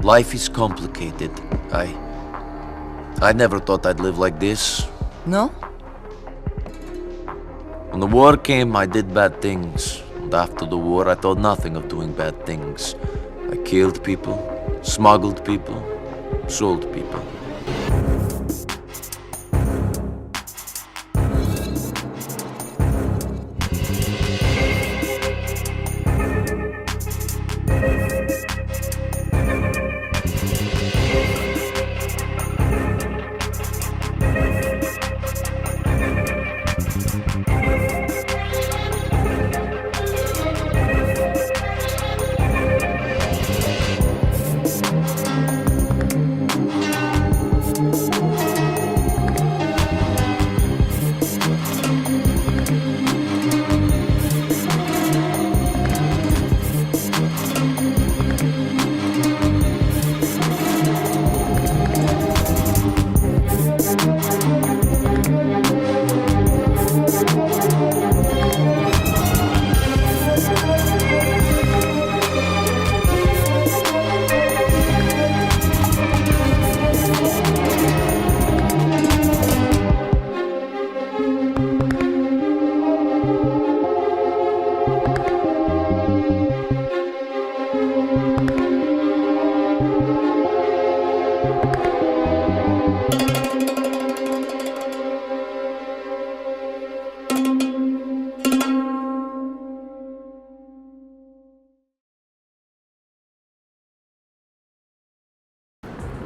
Life is complicated. I never thought I'd live like this. No? When the war came, I did bad things. And after the war, I thought nothing of doing bad things. I killed people, smuggled people, sold people.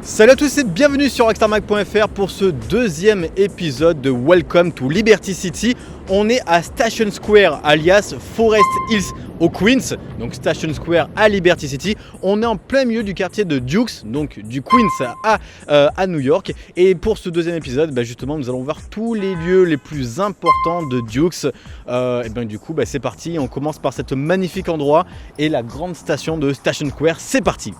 Salut à tous et bienvenue sur rockstarmag.fr pour ce deuxième épisode de Welcome to Liberty City. On est à Station Square alias Forest Hills au Queens, donc Station Square à Liberty City. On est en plein milieu du quartier de Dukes, donc du Queens à New York. Et pour ce deuxième épisode, justement, nous allons voir tous les lieux les plus importants de Dukes. Et du coup, c'est parti. On commence par cet magnifique endroit et la grande station de Station Square. C'est parti.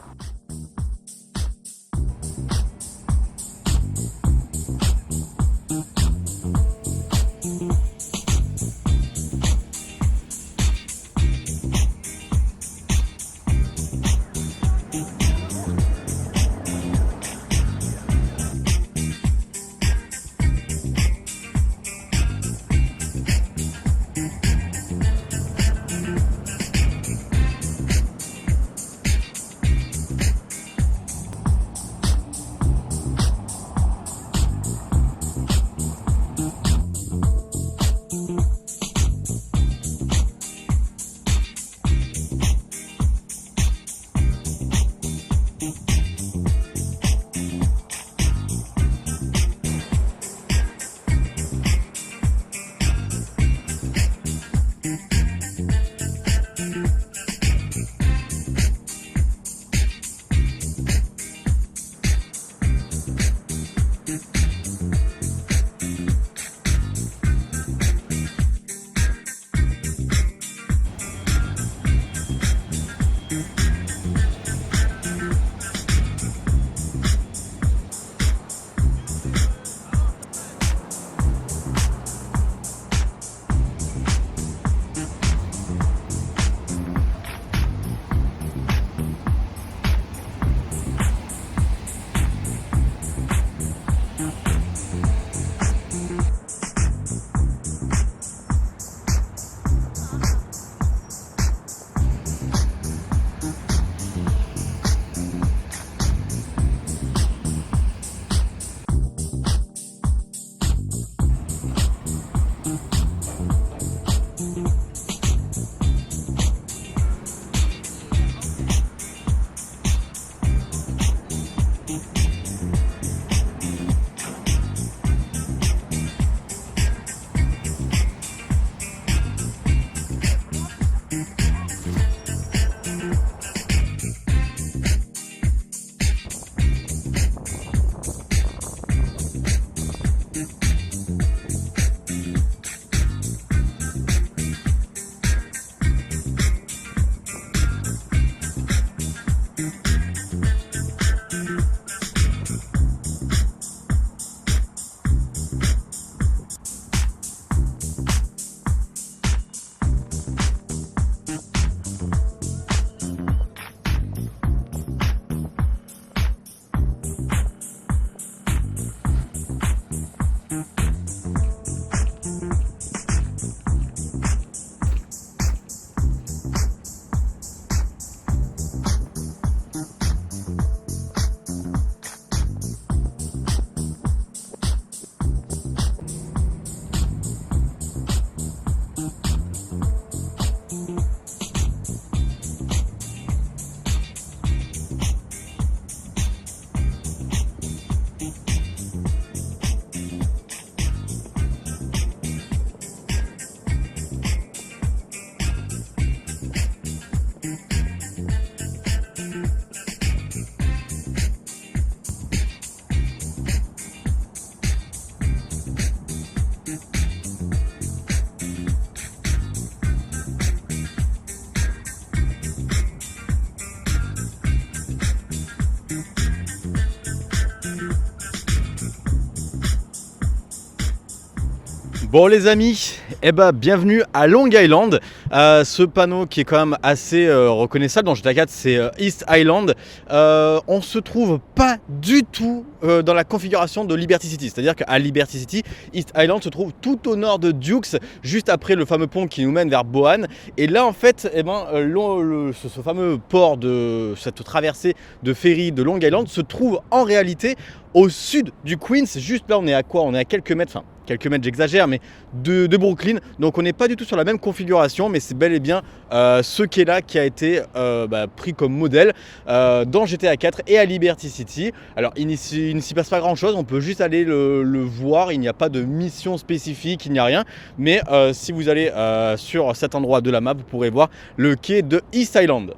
Bon les amis, bienvenue à Long Island. Ce panneau qui est quand même assez reconnaissable dans GTA 4, c'est East Island. On se trouve pas du tout dans la configuration de Liberty City. C'est-à-dire qu'à Liberty City, East Island se trouve tout au nord de Dukes, juste après le fameux pont qui nous mène vers Bohan. Et là en fait, ce fameux port de cette traversée de ferry de Long Island se trouve en réalité au sud du Queens. Juste là on est à quoi? On est à quelques mètres, j'exagère, mais de Brooklyn. Donc on n'est pas du tout sur la même configuration, mais c'est bel et bien ce quai là qui a été pris comme modèle dans GTA 4 et à Liberty City. Alors il ne s'y passe pas grand chose, on peut juste aller le voir, il n'y a pas de mission spécifique, il n'y a rien. Mais si vous allez sur cet endroit de la map, vous pourrez voir le quai de East Island.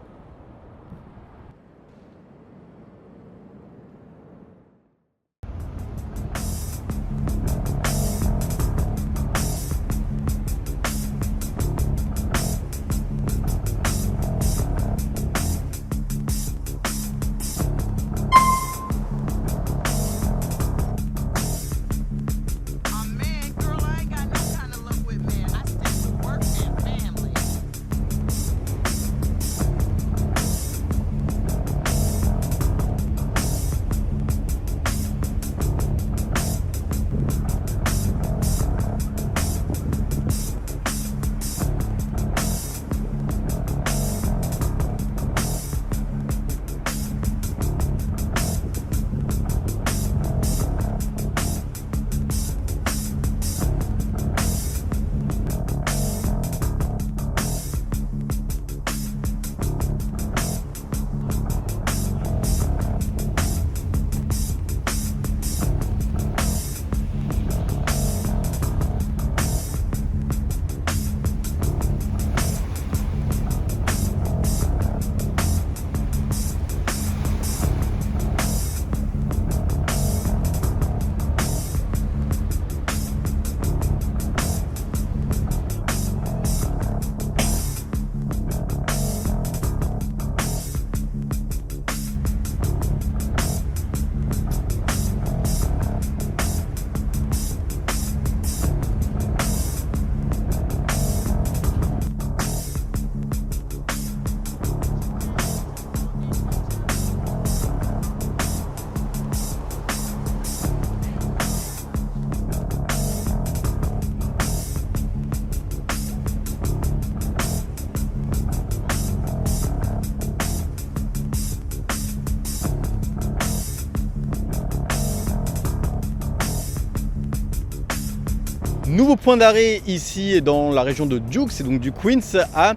Nouveau point d'arrêt ici dans la région de Dukes et donc du Queens à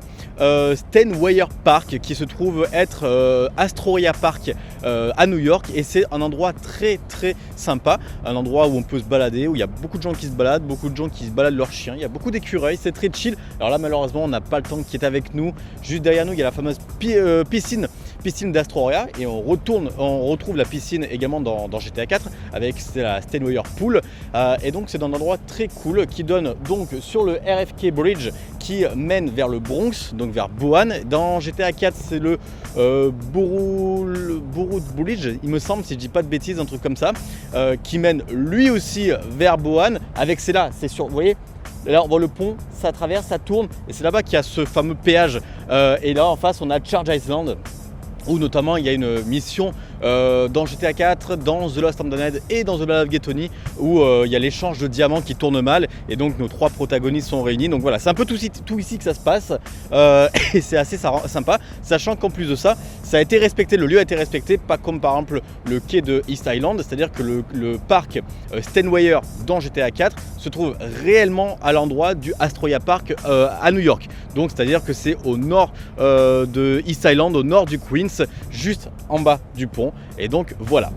Steinway Park qui se trouve être Astoria Park à New York, et c'est un endroit très très sympa, un endroit où on peut se balader, où il y a beaucoup de gens qui se baladent, beaucoup de gens qui se baladent leurs chiens, il y a beaucoup d'écureuils, c'est très chill. Alors là malheureusement on n'a pas le temps qui est avec nous. Juste derrière nous il y a la fameuse piscine d'Astoria, et on retrouve la piscine également dans GTA 4 avec la Steinway Pool, et donc c'est un endroit très cool qui donne donc sur le RFK Bridge qui mène vers le Bronx, donc vers Bohan. Dans GTA 4 c'est le Burwood Bridge, il me semble, si je dis pas de bêtises, un truc comme ça, qui mène lui aussi vers Bohan. Avec c'est sur, vous voyez, là on voit le pont, ça traverse, ça tourne, et c'est là-bas qu'il y a ce fameux péage, et là en face on a Charge Island, où notamment il y a une mission dans GTA 4, dans The Lost Abandoned et dans The Ballad of Gay Tony, où il y a l'échange de diamants qui tourne mal, et donc nos trois protagonistes sont réunis. Donc voilà, c'est un peu tout ici que ça se passe, et c'est assez sympa, sachant qu'en plus de ça, ça a été respecté, le lieu a été respecté, pas comme par exemple le quai de East Island, c'est-à-dire que le parc Steinway dans GTA 4 se trouve réellement à l'endroit du Astoria Park à New York. Donc c'est-à-dire que c'est au nord de East Island, au nord du Queens, juste en bas du pont. Et donc voilà.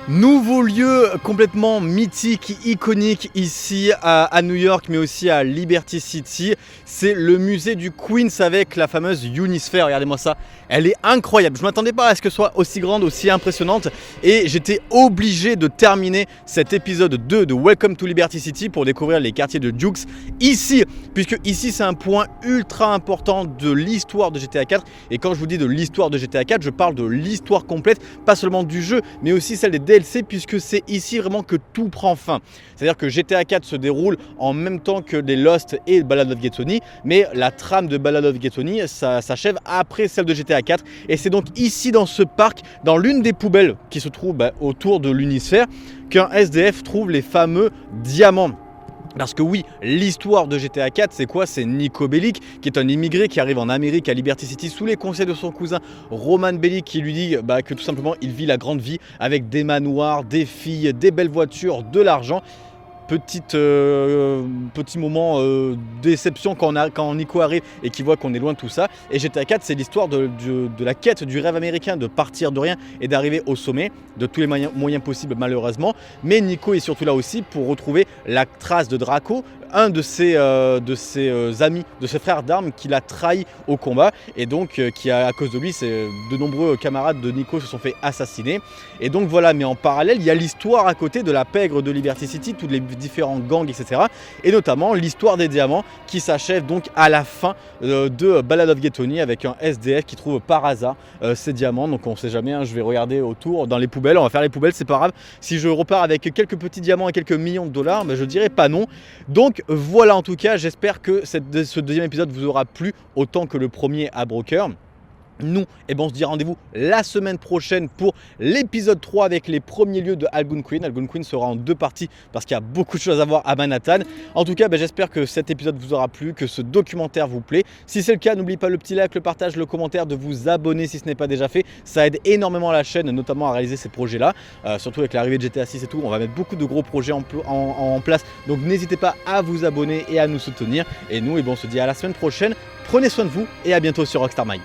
Nouveau lieu complètement mythique, iconique ici à New York, mais aussi à Liberty City. C'est le musée du Queens avec la fameuse Unisphere. Regardez-moi ça, elle est incroyable. Je ne m'attendais pas à ce que ce soit aussi grande, aussi impressionnante. Et j'étais obligé de terminer cet épisode 2 de Welcome to Liberty City pour découvrir les quartiers de Dukes ici. Puisque ici, c'est un point ultra important de l'histoire de GTA 4. Et quand je vous dis de l'histoire de GTA 4, je parle de l'histoire complète, pas seulement du jeu, mais aussi celle des DLC, puisque c'est ici vraiment que tout prend fin. C'est-à-dire que GTA 4 se déroule en même temps que les Lost et Ballad of Gay Tony, mais la trame de Ballad of Gay Tony s'achève après celle de GTA 4. Et c'est donc ici dans ce parc, dans l'une des poubelles qui se trouve autour de l'Unisphère, qu'un SDF trouve les fameux diamants. Parce que oui, l'histoire de GTA 4, c'est quoi? C'est Niko Bellic, qui est un immigré qui arrive en Amérique à Liberty City sous les conseils de son cousin Roman Bellic, qui lui dit que tout simplement il vit la grande vie avec des manoirs, des filles, des belles voitures, de l'argent. Petit moment déception quand Nico arrive et qu'il voit qu'on est loin de tout ça. Et GTA 4, c'est l'histoire de la quête du rêve américain, de partir de rien et d'arriver au sommet de tous les moyens possibles, malheureusement. Mais Nico est surtout là aussi pour retrouver la trace de Draco, un de ses amis, de ses frères d'armes qui l'a trahi au combat, et donc qui à cause de lui, de nombreux camarades de Nico se sont fait assassiner. Et donc voilà, mais en parallèle, il y a l'histoire à côté de la pègre de Liberty City, tous les différents gangs, etc. Et notamment l'histoire des diamants qui s'achève donc à la fin de Ballad of Gay Tony avec un SDF qui trouve par hasard ces diamants. Donc on sait jamais, hein, je vais regarder autour dans les poubelles, on va faire les poubelles, c'est pas grave. Si je repars avec quelques petits diamants et quelques millions de dollars, je dirais pas non. Donc voilà, en tout cas, j'espère que ce deuxième épisode vous aura plu autant que le premier à Broker. Nous, on se dit rendez-vous la semaine prochaine pour l'épisode 3 avec les premiers lieux de Algonquin. Algonquin sera en 2 parties parce qu'il y a beaucoup de choses à voir à Manhattan. En tout cas, j'espère que cet épisode vous aura plu, que ce documentaire vous plaît. Si c'est le cas, n'oubliez pas le petit like, le partage, le commentaire, de vous abonner si ce n'est pas déjà fait. Ça aide énormément la chaîne, notamment à réaliser ces projets-là. Surtout avec l'arrivée de GTA 6 et tout, on va mettre beaucoup de gros projets en place. Donc n'hésitez pas à vous abonner et à nous soutenir. Et nous, on se dit à la semaine prochaine. Prenez soin de vous et à bientôt sur Rockstar Mag.